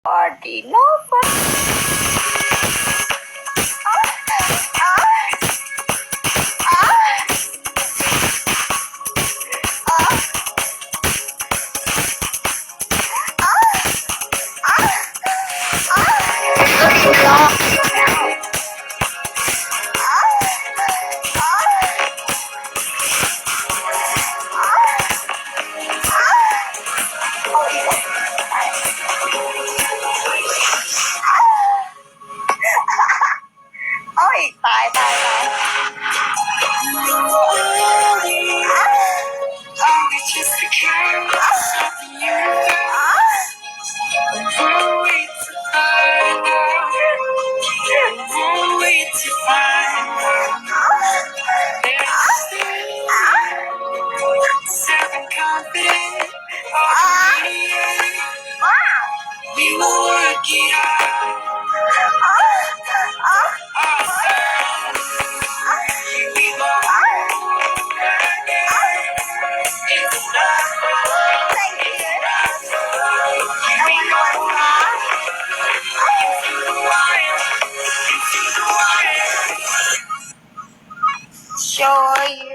Party lover. Ôi, tài tài tài. We will work it out. We will it's not. Thank you. Show you.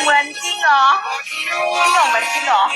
Mình chứ ngỏ. Chứ ngỏ mình chứ ngỏ.